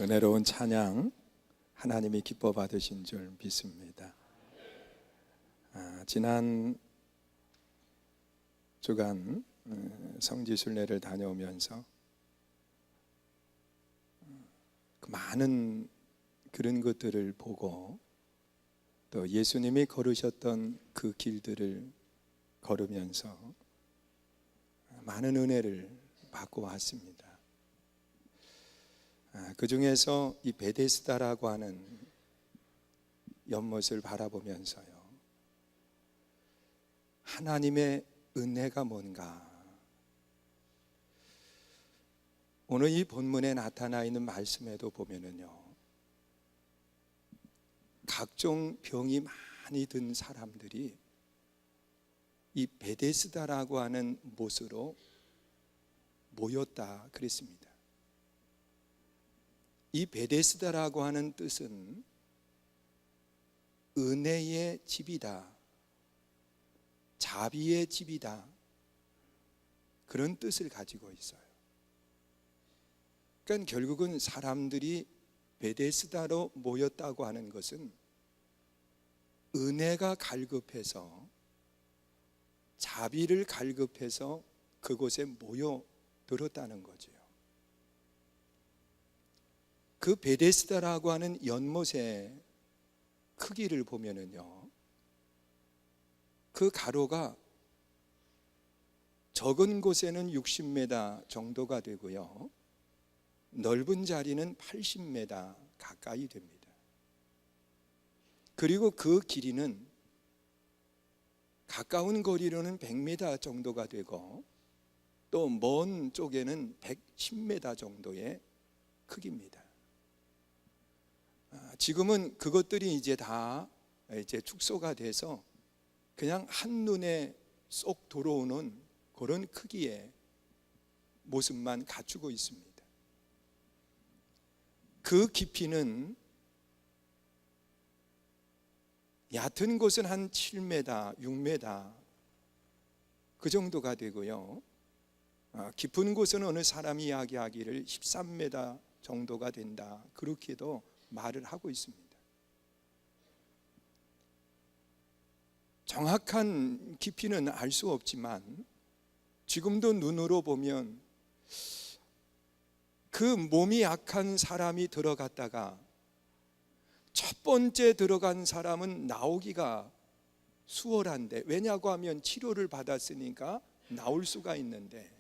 은혜로운 찬양 하나님이 기뻐 받으신 줄 믿습니다. 지난 주간 성지순례를 다녀오면서 많은 그런 것들을 보고 또 예수님이 걸으셨던 그 길들을 걸으면서 많은 은혜를 받고 왔습니다. 그 중에서 이 베데스다라고 하는 연못을 바라보면서요, 하나님의 은혜가 뭔가, 오늘 이 본문에 나타나 있는 말씀에도 보면은요, 각종 병이 많이 든 사람들이 이 베데스다라고 하는 못으로 모였다 그랬습니다. 이 베데스다라고 하는 뜻은 은혜의 집이다, 자비의 집이다, 그런 뜻을 가지고 있어요. 그러니까 결국은 사람들이 베데스다로 모였다고 하는 것은 은혜가 갈급해서, 자비를 갈급해서 그곳에 모여들었다는 거죠. 그 베데스다라고 하는 연못의 크기를 보면은요, 그 가로가 적은 곳에는 60m 정도가 되고요, 넓은 자리는 80m 가까이 됩니다. 그리고 그 길이는 가까운 거리로는 100m 정도가 되고 또 먼 쪽에는 110m 정도의 크기입니다. 지금은 그것들이 이제 다 축소가 돼서 그냥 한눈에 쏙 들어오는 그런 크기의 모습만 갖추고 있습니다. 그 깊이는 얕은 곳은 한 7m, 6m 그 정도가 되고요, 깊은 곳은 어느 사람이 이야기하기를 13m 정도가 된다, 그렇게도 말을 하고 있습니다. 정확한 깊이는 알 수 없지만 지금도 눈으로 보면 그 몸이 약한 사람이 들어갔다가 첫 번째 들어간 사람은 나오기가 수월한데, 왜냐고 하면 치료를 받았으니까 나올 수가 있는데,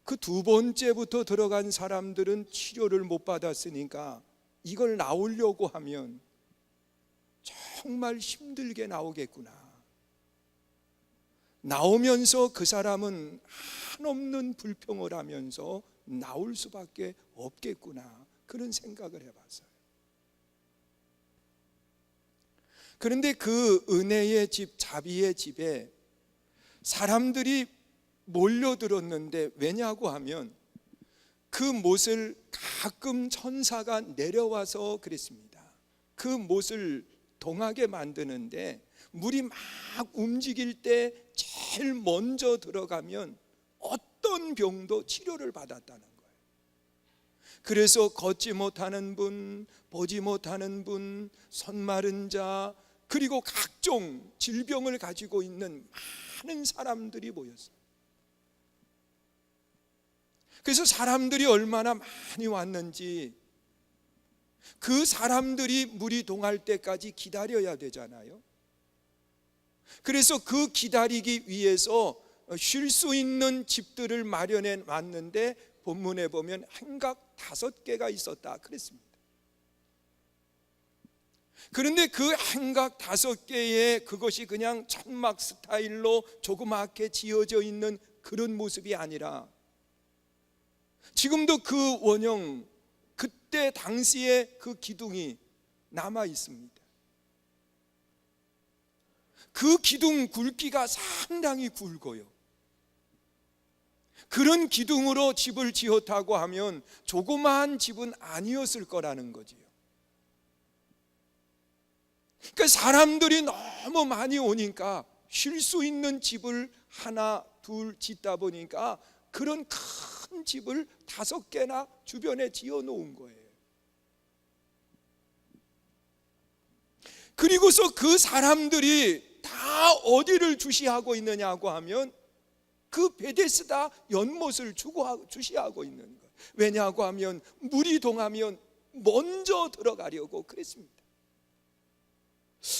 그 두 번째부터 들어간 사람들은 치료를 못 받았으니까 이걸 나오려고 하면 정말 힘들게 나오겠구나, 나오면서 그 사람은 한없는 불평을 하면서 나올 수밖에 없겠구나, 그런 생각을 해봤어요. 그런데 그 은혜의 집, 자비의 집에 사람들이 몰려들었는데, 왜냐고 하면 그 못을 가끔 천사가 내려와서 그랬습니다. 그 못을 동하게 만드는데 물이 막 움직일 때 제일 먼저 들어가면 어떤 병도 치료를 받았다는 거예요. 그래서 걷지 못하는 분, 보지 못하는 분, 손 마른 자, 그리고 각종 질병을 가지고 있는 많은 사람들이 모였어요. 그래서 사람들이 얼마나 많이 왔는지, 그 사람들이 물이 동할 때까지 기다려야 되잖아요. 그래서 그 기다리기 위해서 쉴 수 있는 집들을 마련해 놨는데, 본문에 보면 행각 5개가 있었다 그랬습니다. 그런데 그 행각 5개에 그것이 그냥 천막 스타일로 조그맣게 지어져 있는 그런 모습이 아니라, 지금도 그 원형, 그때 당시에 그 기둥이 남아 있습니다. 그 기둥 굵기가 상당히 굵어요. 그런 기둥으로 집을 지었다고 하면 조그마한 집은 아니었을 거라는 거지요. 그러니까 사람들이 너무 많이 오니까 쉴 수 있는 집을 하나 둘 짓다 보니까 그런 큰 큰 집을 5개나 주변에 지어 놓은 거예요. 그리고서 그 사람들이 다 어디를 주시하고 있느냐고 하면 그 베데스다 연못을 주시하고 있는 거예요. 왜냐고 하면 물이 동하면 먼저 들어가려고 그랬습니다.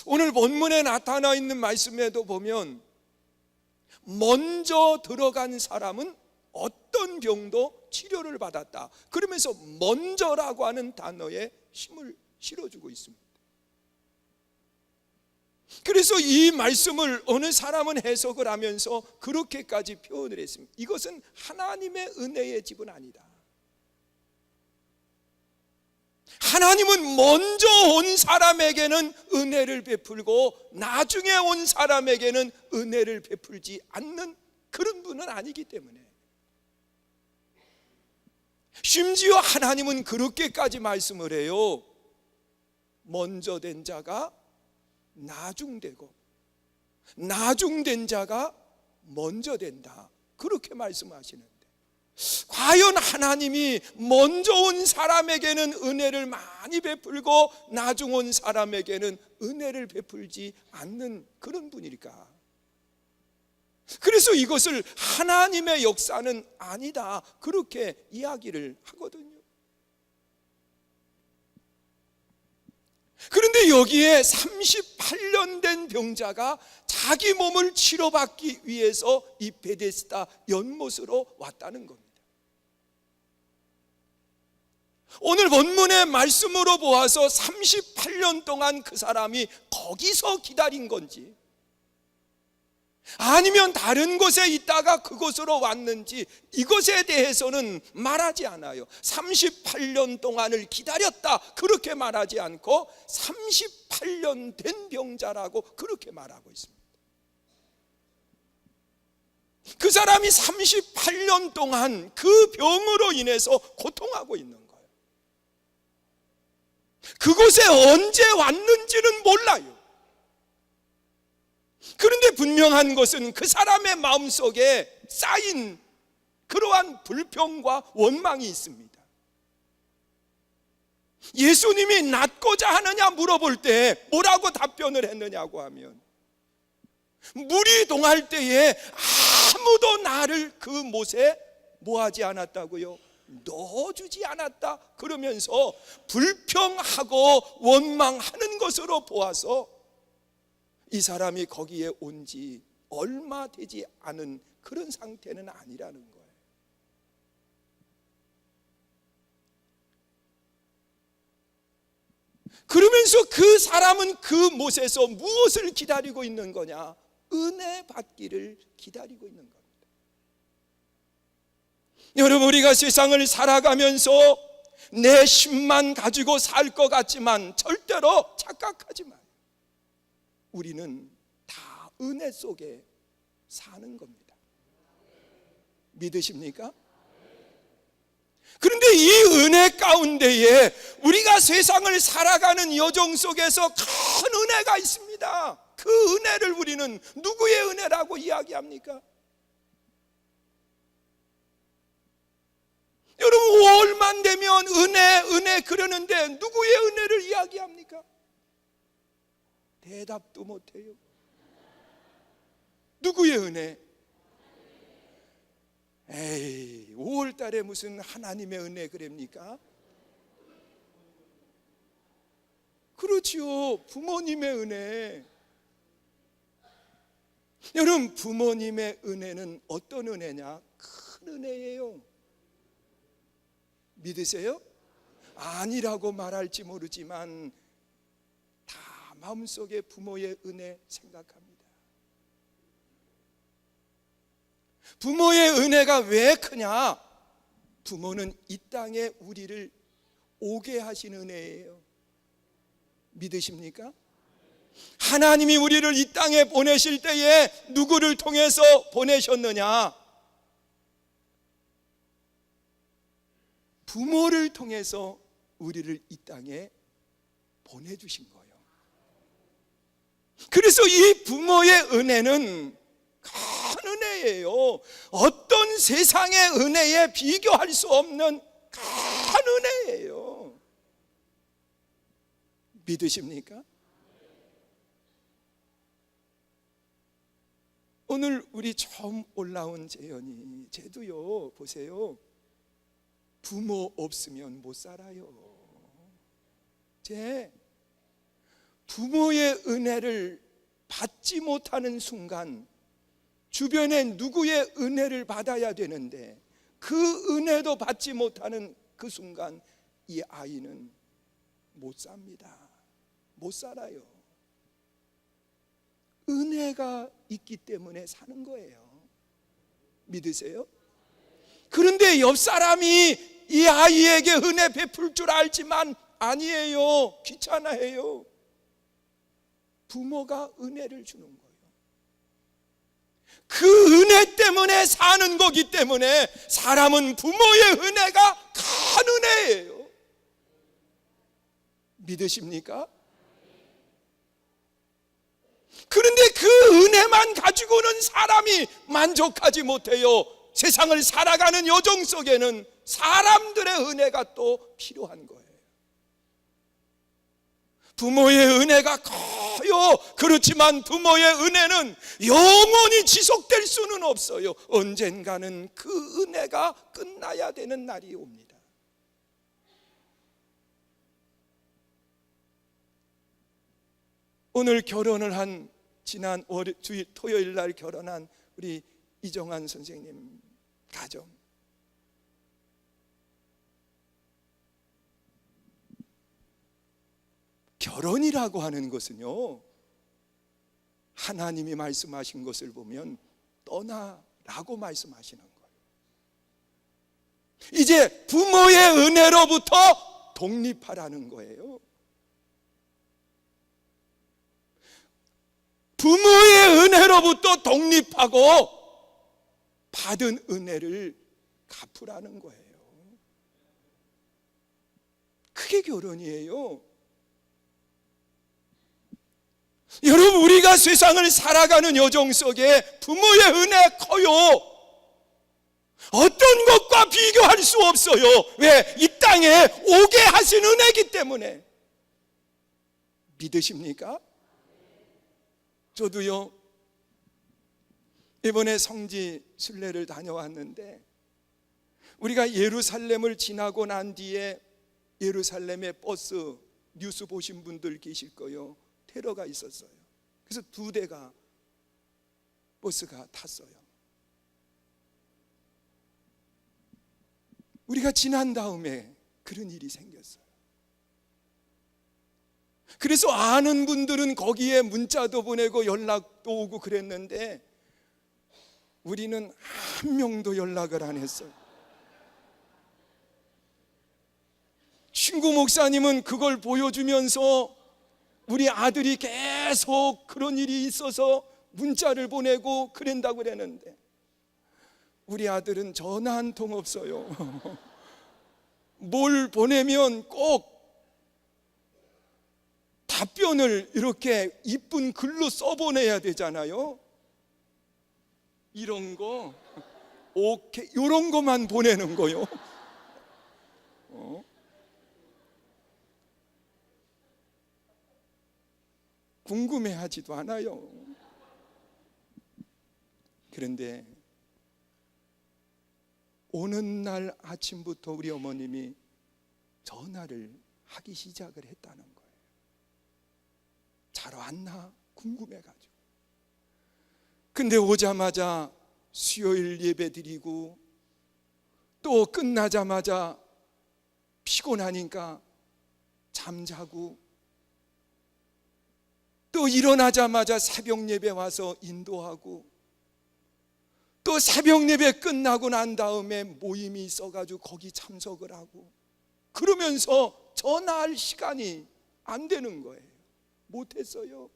오늘 본문에 나타나 있는 말씀에도 보면 먼저 들어간 사람은 어떤 병도 치료를 받았다. 그러면서 먼저라고 하는 단어에 힘을 실어주고 있습니다. 그래서 이 말씀을 어느 사람은 해석을 하면서 그렇게까지 표현을 했습니다. 이것은 하나님의 은혜의 집은 아니다. 하나님은 먼저 온 사람에게는 은혜를 베풀고 나중에 온 사람에게는 은혜를 베풀지 않는 그런 분은 아니기 때문에, 심지어 하나님은 그렇게까지 말씀을 해요. 먼저 된 자가 나중되고 나중된 자가 먼저 된다, 그렇게 말씀하시는데, 과연 하나님이 먼저 온 사람에게는 은혜를 많이 베풀고 나중 온 사람에게는 은혜를 베풀지 않는 그런 분일까? 그래서 이것을 하나님의 역사는 아니다, 그렇게 이야기를 하거든요. 그런데 여기에 38년 된 병자가 자기 몸을 치료받기 위해서 이 베데스다 연못으로 왔다는 겁니다. 오늘 본문의 말씀으로 보아서 38년 동안 그 사람이 거기서 기다린 건지 아니면 다른 곳에 있다가 그곳으로 왔는지 이것에 대해서는 말하지 않아요. 38년 동안을 기다렸다, 그렇게 말하지 않고 38년 된 병자라고 그렇게 말하고 있습니다. 그 사람이 38년 동안 그 병으로 인해서 고통하고 있는 거예요. 그곳에 언제 왔는지는 몰라요. 그런데 분명한 것은 그 사람의 마음속에 쌓인 그러한 불평과 원망이 있습니다. 예수님이 낫고자 하느냐 물어볼 때 뭐라고 답변을 했느냐고 하면, 물이 동할 때에 아무도 나를 그 못에 뭐하지 않았다고요? 넣어주지 않았다. 그러면서 불평하고 원망하는 것으로 보아서 이 사람이 거기에 온 지 얼마 되지 않은 그런 상태는 아니라는 거예요. 그러면서 그 사람은 그 못에서 무엇을 기다리고 있는 거냐? 은혜 받기를 기다리고 있는 겁니다. 여러분, 우리가 세상을 살아가면서 내 힘만 가지고 살 것 같지만 절대로 착각하지 마요. 우리는 다 은혜 속에 사는 겁니다. 믿으십니까? 그런데 이 은혜 가운데에 우리가 세상을 살아가는 여정 속에서 큰 은혜가 있습니다. 그 은혜를 우리는 누구의 은혜라고 이야기합니까? 여러분, 5월만 되면 은혜 그러는데 누구의 은혜를 이야기합니까? 대답도 못해요. 누구의 은혜? 에이, 5월 달에 무슨 하나님의 은혜 그럽니까? 그렇지요, 부모님의 은혜. 여러분, 부모님의 은혜는 어떤 은혜냐? 큰 은혜예요. 믿으세요? 아니라고 말할지 모르지만 다 마음속에 부모의 은혜 생각합니다. 부모의 은혜가 왜 크냐? 부모는 이 땅에 우리를 오게 하신 은혜예요. 믿으십니까? 하나님이 우리를 이 땅에 보내실 때에 누구를 통해서 보내셨느냐? 부모를 통해서 우리를 이 땅에 보내주신 거예요. 그래서 이 부모의 은혜는 큰 은혜예요. 은혜예요. 어떤 세상의 은혜에 비교할 수 없는 큰 은혜예요. 믿으십니까? 오늘 우리 처음 올라온 재현이, 쟤도요, 보세요. 부모 없으면 못 살아요. 쟤 부모의 은혜를 받지 못하는 순간 주변에 누구의 은혜를 받아야 되는데 그 은혜도 받지 못하는 그 순간 이 아이는 못 삽니다. 못 살아요. 은혜가 있기 때문에 사는 거예요. 믿으세요? 그런데 옆 사람이 이 아이에게 은혜 베풀 줄 알지만 아니에요. 귀찮아해요. 부모가 은혜를 주는 거예요. 그 은혜 때문에 사는 거기 때문에 사람은 부모의 은혜가 큰 은혜예요. 믿으십니까? 그런데 그 은혜만 가지고는 사람이 만족하지 못해요. 세상을 살아가는 여정 속에는 사람들의 은혜가 또 필요한 거예요. 부모의 은혜가 커요. 그렇지만 부모의 은혜는 영원히 지속될 수는 없어요. 언젠가는 그 은혜가 끝나야 되는 날이 옵니다. 오늘 결혼을 한 지난 토요일 날 결혼한 우리 이정환 선생님 가정, 결혼이라고 하는 것은요, 하나님이 말씀하신 것을 보면 떠나라고 말씀하시는 거예요. 이제 부모의 은혜로부터 독립하라는 거예요. 부모의 은혜로부터 독립하고 받은 은혜를 갚으라는 거예요. 그게 결혼이에요. 여러분, 우리가 세상을 살아가는 여정 속에 부모의 은혜 커요. 어떤 것과 비교할 수 없어요. 왜? 이 땅에 오게 하신 은혜이기 때문에. 믿으십니까? 저도요, 이번에 성지 순례를 다녀왔는데 우리가 예루살렘을 지나고 난 뒤에 예루살렘의 버스, 뉴스 보신 분들 계실 거예요. 테러가 있었어요. 그래서 2대가 버스가 탔어요. 우리가 지난 다음에 그런 일이 생겼어요. 그래서 아는 분들은 거기에 문자도 보내고 연락도 오고 그랬는데 우리는 한 명도 연락을 안 했어요. 친구 목사님은 그걸 보여주면서 우리 아들이 계속 그런 일이 있어서 문자를 보내고 그런다고 그랬는데 우리 아들은 전화 한 통 없어요. 뭘 보내면 꼭 답변을 이렇게 이쁜 글로 써보내야 되잖아요. 이런 거, 오케이, 이런 거만 보내는 거요. 궁금해하지도 않아요. 그런데 오는 날 아침부터 우리 어머님이 전화를 하기 시작을 했다는 거예요. 잘 왔나? 궁금해가지고. 근데 오자마자 수요일 예배 드리고 또 끝나자마자 피곤하니까 잠자고 또 일어나자마자 새벽 예배 와서 인도하고 또 새벽 예배 끝나고 난 다음에 모임이 있어가지고 거기 참석을 하고 그러면서 전화할 시간이 안 되는 거예요. 못했어요.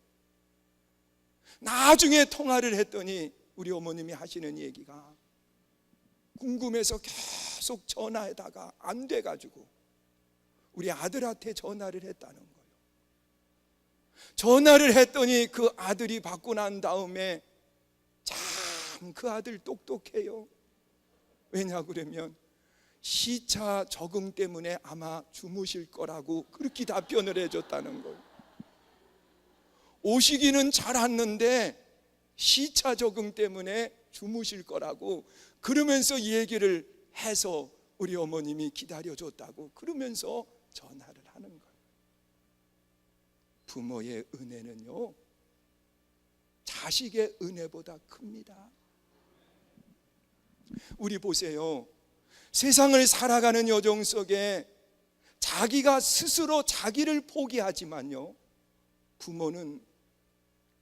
나중에 통화를 했더니 우리 어머님이 하시는 얘기가 궁금해서 계속 전화에다가 안 돼가지고 우리 아들한테 전화를 했다는 거예요. 전화를 했더니 그 아들이 받고 난 다음에 참 참 그 아들 똑똑해요. 왜냐 그러면 시차 적응 때문에 아마 주무실 거라고 그렇게 답변을 해줬다는 거예요. 오시기는 잘 왔는데 시차 적응 때문에 주무실 거라고 그러면서 얘기를 해서 우리 어머님이 기다려줬다고 그러면서 전화를 하는 거예요. 부모의 은혜는요, 자식의 은혜보다 큽니다. 우리 보세요. 세상을 살아가는 여정 속에 자기가 스스로 자기를 포기하지만요, 부모는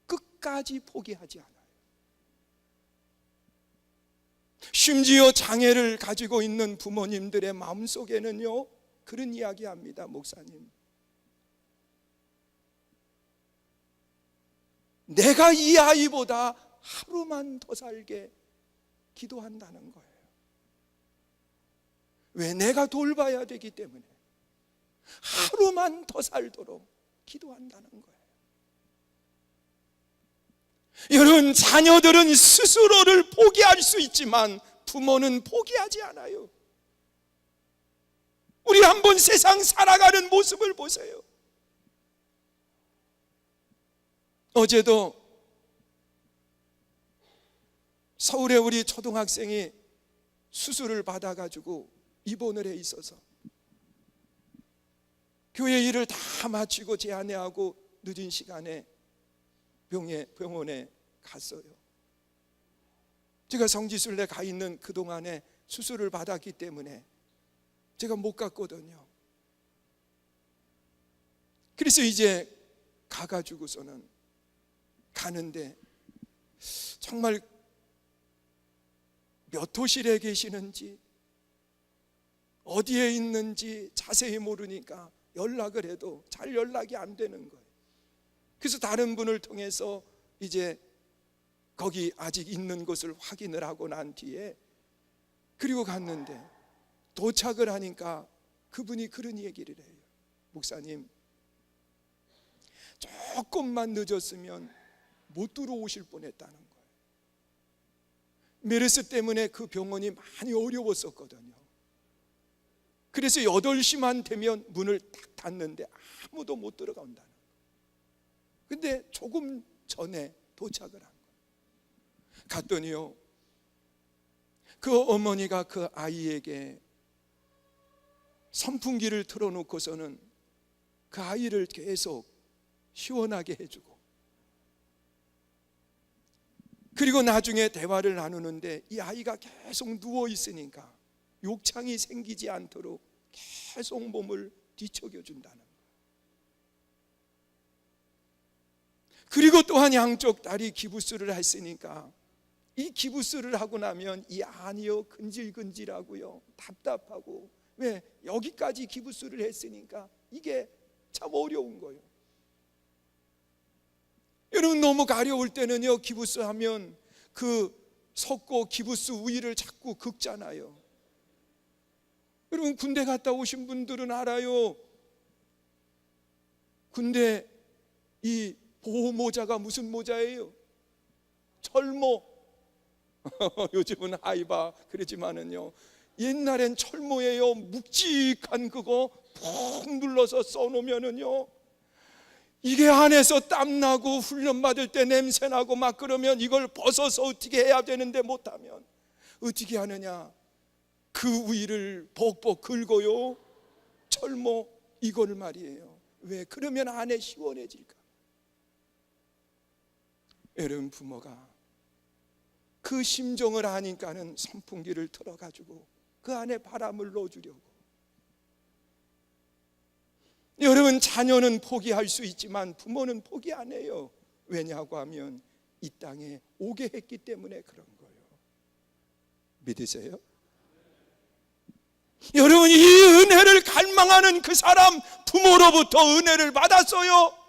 끝까지 포기하지 않아요. 심지어 장애를 가지고 있는 부모님들의 마음속에는요, 그런 이야기합니다. 목사님, 내가 이 아이보다 하루만 더 살게 기도한다는 거예요. 왜? 내가 돌봐야 되기 때문에 하루만 더 살도록 기도한다는 거예요. 여러분, 자녀들은 스스로를 포기할 수 있지만 부모는 포기하지 않아요. 우리 한번 세상 살아가는 모습을 보세요. 어제도 서울에 우리 초등학생이 수술을 받아가지고 입원을 해 있어서 교회 일을 다 마치고 제 아내하고 늦은 시간에 병원에 갔어요. 제가 성지순례 가 있는 그동안에 수술을 받았기 때문에 제가 못 갔거든요. 그래서 이제 가가지고서는 가는데 정말 몇 호실에 계시는지 어디에 있는지 자세히 모르니까 연락을 해도 잘 연락이 안 되는 거예요. 그래서 다른 분을 통해서 이제 거기 아직 있는 곳을 확인을 하고 난 뒤에 그리고 갔는데 도착을 하니까 그분이 그런 얘기를 해요. 목사님, 조금만 늦었으면 못 들어오실 뻔했다는 거예요. 메르스 때문에 그 병원이 많이 어려웠었거든요. 그래서 8시만 되면 문을 딱 닫는데 아무도 못 들어간다는 거예요. 근데 조금 전에 도착을 한 거예요. 갔더니요, 그 어머니가 그 아이에게 선풍기를 틀어놓고서는 그 아이를 계속 시원하게 해주고, 그리고 나중에 대화를 나누는데 이 아이가 계속 누워 있으니까 욕창이 생기지 않도록 계속 몸을 뒤척여 준다는 거예요. 그리고 또한 양쪽 다리 기부스를 했으니까 이 기부스를 하고 나면 이 안이요 근질근질하고요 답답하고, 왜? 여기까지 기부스를 했으니까 이게 참 어려운 거예요. 여러분, 너무 가려울 때는요, 기부스 하면 그 섰고 기부스 위를 자꾸 긁잖아요. 여러분, 군대 갔다 오신 분들은 알아요. 군대 이 보호 모자가 무슨 모자예요? 철모. 요즘은 하이바 그러지만은요, 옛날엔 철모예요. 묵직한 그거 푹 눌러서 써놓으면은요, 이게 안에서 땀나고 훈련받을 때 냄새나고 막 그러면 이걸 벗어서 어떻게 해야 되는데 못하면 어떻게 하느냐, 그 위를 벅벅 긁어요. 철모 이걸 말이에요. 왜? 그러면 안에 시원해질까. 여러분, 부모가 그 심정을 아니까는 선풍기를 틀어가지고 그 안에 바람을 넣어주려고. 여러분, 자녀는 포기할 수 있지만 부모는 포기 안 해요. 왜냐고 하면 이 땅에 오게 했기 때문에 그런 거예요. 믿으세요? 여러분, 이 은혜를 갈망하는 그 사람 부모로부터 은혜를 받았어요.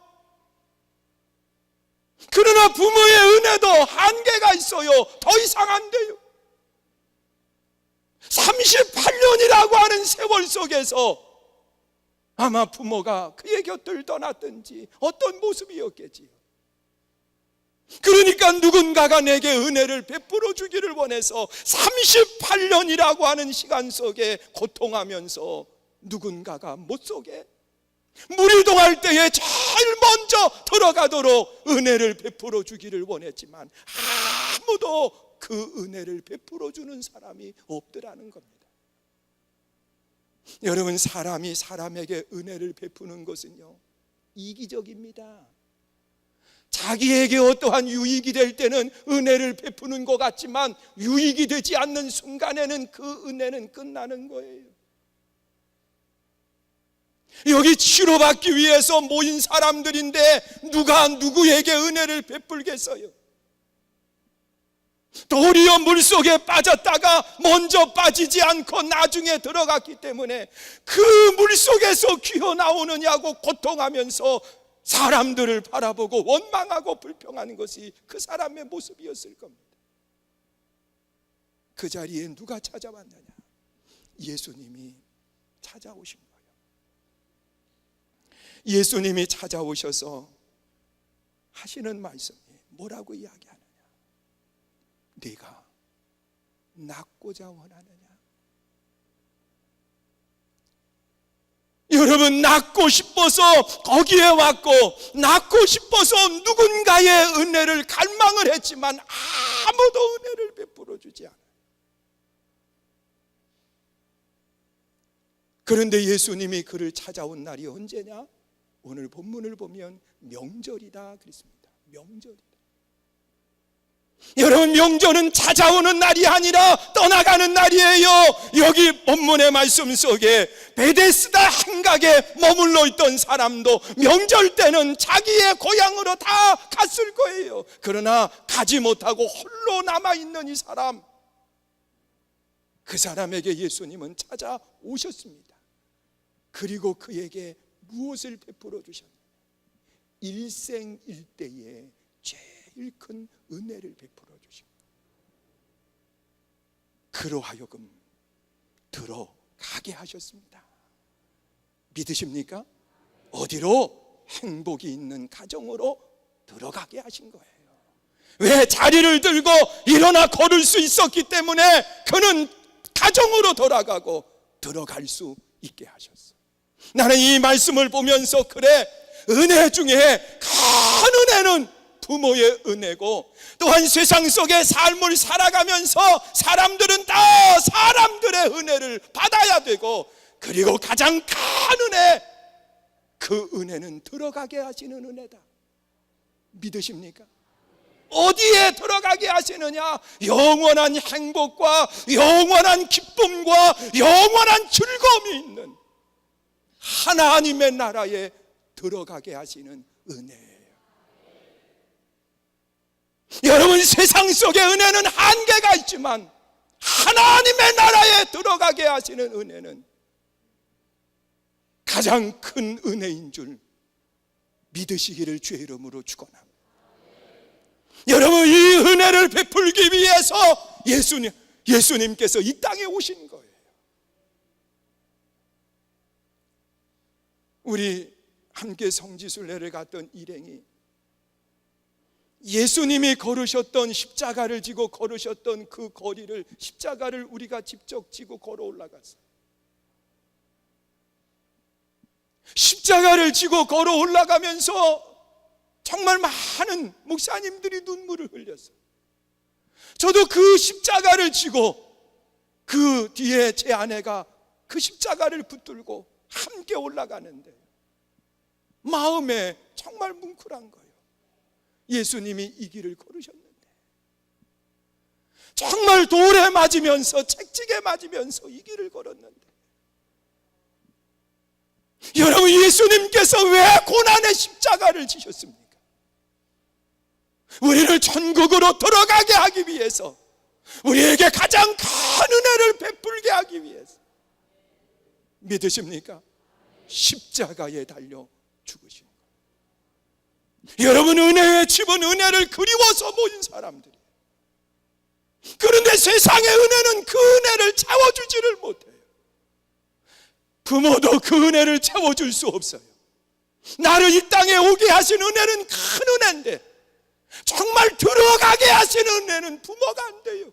그러나 부모의 은혜도 한계가 있어요. 더 이상 안 돼요. 38년이라고 하는 세월 속에서 아마 부모가 그의 곁을 떠났든지 어떤 모습이었겠지요. 그러니까 누군가가 내게 은혜를 베풀어 주기를 원해서 38년이라고 하는 시간 속에 고통하면서 누군가가 못 속에 무리동할 때에 제일 먼저 들어가도록 은혜를 베풀어 주기를 원했지만 아무도 그 은혜를 베풀어 주는 사람이 없더라는 겁니다. 여러분, 사람이 사람에게 은혜를 베푸는 것은요, 이기적입니다. 자기에게 어떠한 유익이 될 때는 은혜를 베푸는 것 같지만 유익이 되지 않는 순간에는 그 은혜는 끝나는 거예요. 여기 치료받기 위해서 모인 사람들인데 누가 누구에게 은혜를 베풀겠어요? 도리어 물속에 빠졌다가 먼저 빠지지 않고 나중에 들어갔기 때문에 그 물속에서 기어나오느냐고 고통하면서 사람들을 바라보고 원망하고 불평하는 것이 그 사람의 모습이었을 겁니다. 그 자리에 누가 찾아왔느냐? 예수님이 찾아오신 거예요. 예수님이 찾아오셔서 하시는 말씀이 뭐라고 이야기하느냐? 네가 낫고자 원하느냐? 여러분, 낫고 싶어서 거기에 왔고 낫고 싶어서 누군가의 은혜를 갈망을 했지만 아무도 은혜를 베풀어 주지 않아요. 그런데 예수님이 그를 찾아온 날이 언제냐? 오늘 본문을 보면 명절이다 그랬습니다. 명절이다. 여러분, 명절은 찾아오는 날이 아니라 떠나가는 날이에요. 여기 본문의 말씀 속에 베데스다 한각에 머물러 있던 사람도 명절 때는 자기의 고향으로 다 갔을 거예요. 그러나 가지 못하고 홀로 남아있는 이 사람, 그 사람에게 예수님은 찾아오셨습니다. 그리고 그에게 무엇을 베풀어 주셨나요? 일생일대의 제일 큰 은혜를 베풀어 주신 거예요. 그로 하여금 들어가게 하셨습니다. 믿으십니까? 어디로? 행복이 있는 가정으로 들어가게 하신 거예요. 왜? 자리를 들고 일어나 걸을 수 있었기 때문에 그는 가정으로 돌아가고 들어갈 수 있게 하셨어요. 나는 이 말씀을 보면서 그래, 은혜 중에 큰 은혜는 부모의 은혜고, 또한 세상 속의 삶을 살아가면서 사람들은 다 사람들의 은혜를 받아야 되고, 그리고 가장 큰 은혜, 그 은혜는 들어가게 하시는 은혜다. 믿으십니까? 어디에 들어가게 하시느냐? 영원한 행복과 영원한 기쁨과 영원한 즐거움이 있는 하나님의 나라에 들어가게 하시는 은혜예요. 여러분, 세상 속의 은혜는 한계가 있지만 하나님의 나라에 들어가게 하시는 은혜는 가장 큰 은혜인 줄 믿으시기를 주의 이름으로 축원합니다. 여러분, 이 은혜를 베풀기 위해서 예수님께서 이 땅에 오신 거예요. 우리 함께 성지순례를 갔던 일행이 예수님이 걸으셨던 십자가를 지고 걸으셨던 그 거리를, 십자가를 우리가 직접 지고 걸어 올라갔어요. 십자가를 지고 걸어 올라가면서 정말 많은 목사님들이 눈물을 흘렸어요. 저도 그 십자가를 지고 그 뒤에 제 아내가 그 십자가를 붙들고 함께 올라가는데 마음에 정말 뭉클한 거예요. 예수님이 이 길을 걸으셨는데, 정말 돌에 맞으면서 채찍에 맞으면서 이 길을 걸었는데, 여러분, 예수님께서 왜 고난의 십자가를 지셨습니까? 우리를 천국으로 들어가게 하기 위해서, 우리에게 가장 큰 은혜를 베풀게 하기 위해서. 믿으십니까? 십자가에 달려 죽으신 거예요. 여러분, 은혜의 집은 은혜를 그리워서 모인 사람들이에요. 그런데 세상의 은혜는 그 은혜를 채워주지를 못해요. 부모도 그 은혜를 채워줄 수 없어요. 나를 이 땅에 오게 하신 은혜는 큰 은혜인데 정말 들어가게 하시는 은혜는 부모가 안 돼요.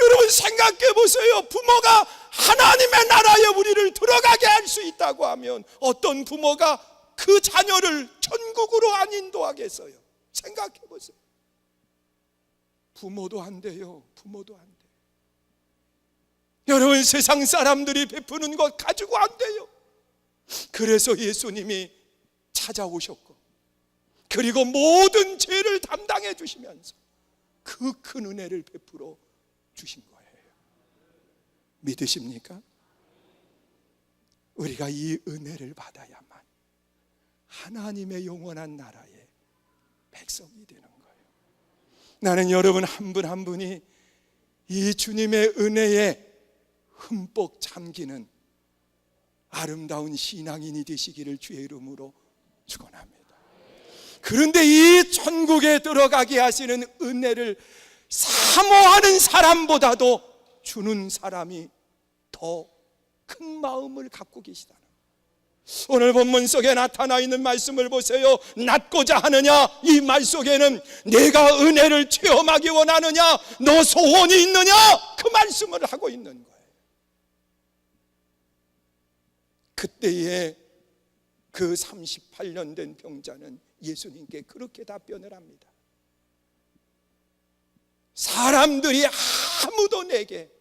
여러분 생각해 보세요. 부모가 하나님의 나라에 우리를 들어가게 할 수 있다고 하면 어떤 부모가 그 자녀를 천국으로 안 인도하겠어요? 생각해 보세요. 부모도 안 돼요. 부모도 안 돼요. 여러분 세상 사람들이 베푸는 것 가지고 안 돼요. 그래서 예수님이 찾아오셨고, 그리고 모든 죄를 담당해 주시면서 그 큰 은혜를 베풀어 주신 거예요. 믿으십니까? 우리가 이 은혜를 받아야만 하나님의 영원한 나라의 백성이 되는 거예요. 나는 여러분 한 분 한 분이 이 주님의 은혜에 흠뻑 잠기는 아름다운 신앙인이 되시기를 주의 이름으로 축원합니다. 그런데 이 천국에 들어가게 하시는 은혜를 사모하는 사람보다도 주는 사람이 더 큰 마음을 갖고 계시다는, 오늘 본문 속에 나타나 있는 말씀을 보세요. 낳고자 하느냐, 이 말 속에는 내가 은혜를 체험하기 원하느냐, 너 소원이 있느냐, 그 말씀을 하고 있는 거예요. 그때에 그 38년 된 병자는 예수님께 그렇게 답변을 합니다. 사람들이 아무도 내게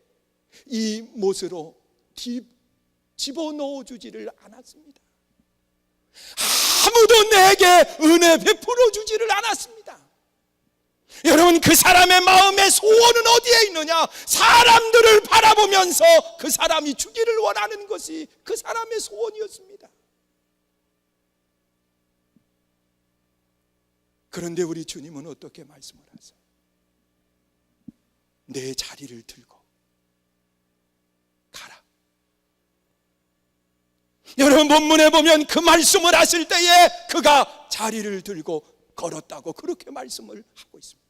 이 못으로 집어넣어 주지를 않았습니다. 아무도 내게 은혜 베풀어 주지를 않았습니다. 여러분 그 사람의 마음의 소원은 어디에 있느냐? 사람들을 바라보면서 그 사람이 주기를 원하는 것이 그 사람의 소원이었습니다. 그런데 우리 주님은 어떻게 말씀을 하세요? 내 자리를 들고 가라. 여러분 본문에 보면 그 말씀을 하실 때에 그가 자리를 들고 걸었다고 그렇게 말씀을 하고 있습니다.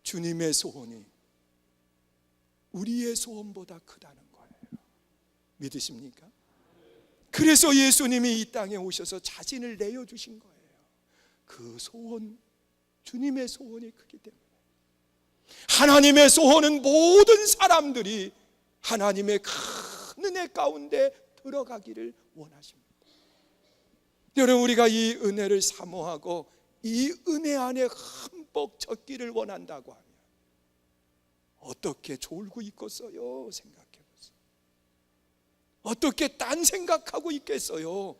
주님의 소원이 우리의 소원보다 크다는 거예요. 믿으십니까? 그래서 예수님이 이 땅에 오셔서 자신을 내어주신 거예요. 그 소원, 주님의 소원이 크기 때문에. 하나님의 소원은 모든 사람들이 하나님의 큰 은혜 가운데 들어가기를 원하십니다. 여러분 우리가 이 은혜를 사모하고 이 은혜 안에 흠뻑 젖기를 원한다고 하면 어떻게 졸고 있겠어요? 생각해 보세요. 어떻게 딴 생각하고 있겠어요?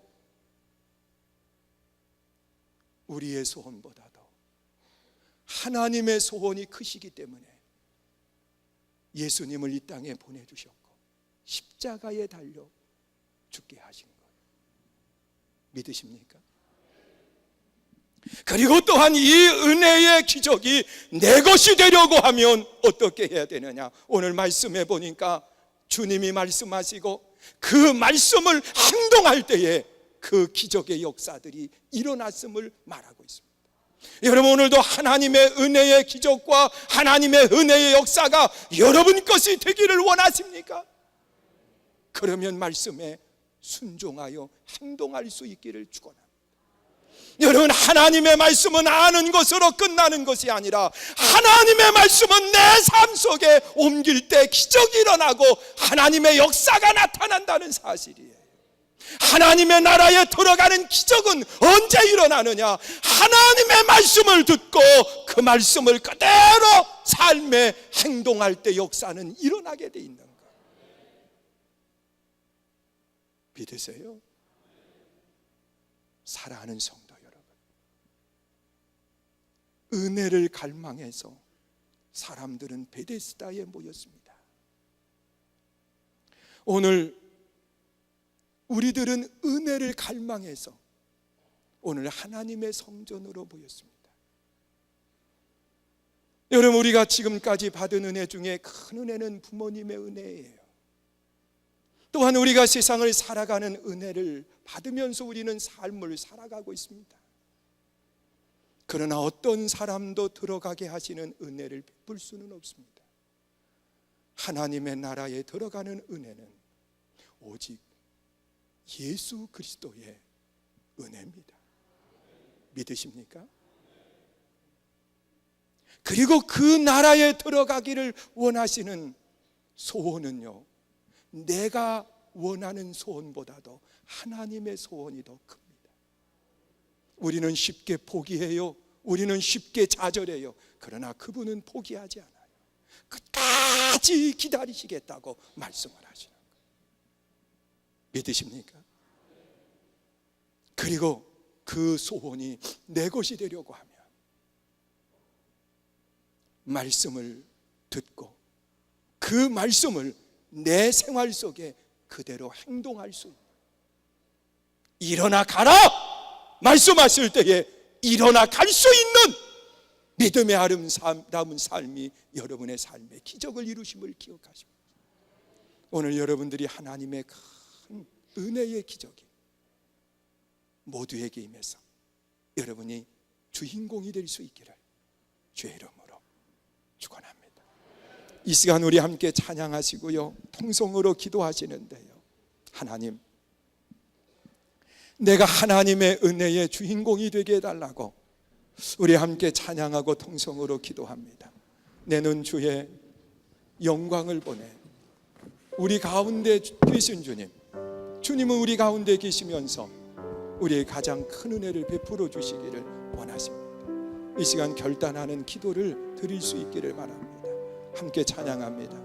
우리의 소원보다도 하나님의 소원이 크시기 때문에 예수님을 이 땅에 보내주셨고 십자가에 달려 죽게 하신 거예요. 믿으십니까? 그리고 또한 이 은혜의 기적이 내 것이 되려고 하면 어떻게 해야 되느냐? 오늘 말씀해 보니까 주님이 말씀하시고 그 말씀을 행동할 때에 그 기적의 역사들이 일어났음을 말하고 있습니다. 여러분 오늘도 하나님의 은혜의 기적과 하나님의 은혜의 역사가 여러분 것이 되기를 원하십니까? 그러면 말씀에 순종하여 행동할 수 있기를 축원합니다. 여러분 하나님의 말씀은 아는 것으로 끝나는 것이 아니라 하나님의 말씀은 내 삶 속에 옮길 때 기적이 일어나고 하나님의 역사가 나타난다는 사실이에요. 하나님의 나라에 들어가는 기적은 언제 일어나느냐? 하나님의 말씀을 듣고 그 말씀을 그대로 삶에 행동할 때 역사는 일어나게 돼 있는 거예요. 믿으세요? 사랑하는 성도 여러분, 은혜를 갈망해서 사람들은 베데스다에 모였습니다. 오늘 우리들은 은혜를 갈망해서 오늘 하나님의 성전으로 모였습니다. 여러분 우리가 지금까지 받은 은혜 중에 큰 은혜는 부모님의 은혜예요. 또한 우리가 세상을 살아가는 은혜를 받으면서 우리는 삶을 살아가고 있습니다. 그러나 어떤 사람도 들어가게 하시는 은혜를 베풀 수는 없습니다. 하나님의 나라에 들어가는 은혜는 오직 예수 그리스도의 은혜입니다. 믿으십니까? 그리고 그 나라에 들어가기를 원하시는 소원은요, 내가 원하는 소원보다도 하나님의 소원이 더 큽니다. 우리는 쉽게 포기해요. 우리는 쉽게 좌절해요. 그러나 그분은 포기하지 않아요. 끝까지 기다리시겠다고 말씀을 하시는 거예요. 믿으십니까? 그리고 그 소원이 내 것이 되려고 하면 말씀을 듣고 그 말씀을 내 생활 속에 그대로 행동할 수 있는, 일어나 가라 말씀하실 때에 일어나 갈 수 있는 믿음의 아름다운 삶이 여러분의 삶의 기적을 이루심을 기억하십니다. 오늘 여러분들이 하나님의 큰 은혜의 기적이 모두에게 임해서 여러분이 주인공이 될 수 있기를 주의 이름으로 축원합니다. 이 시간 우리 함께 찬양하시고요, 통성으로 기도하시는데요, 하나님, 내가 하나님의 은혜의 주인공이 되게 해달라고 우리 함께 찬양하고 통성으로 기도합니다. 내는 주의 영광을 보내 우리 가운데 계신 주님, 주님은 우리 가운데 계시면서 우리의 가장 큰 은혜를 베풀어 주시기를 원하십니다. 이 시간 결단하는 기도를 드릴 수 있기를 바랍니다. 함께 찬양합니다.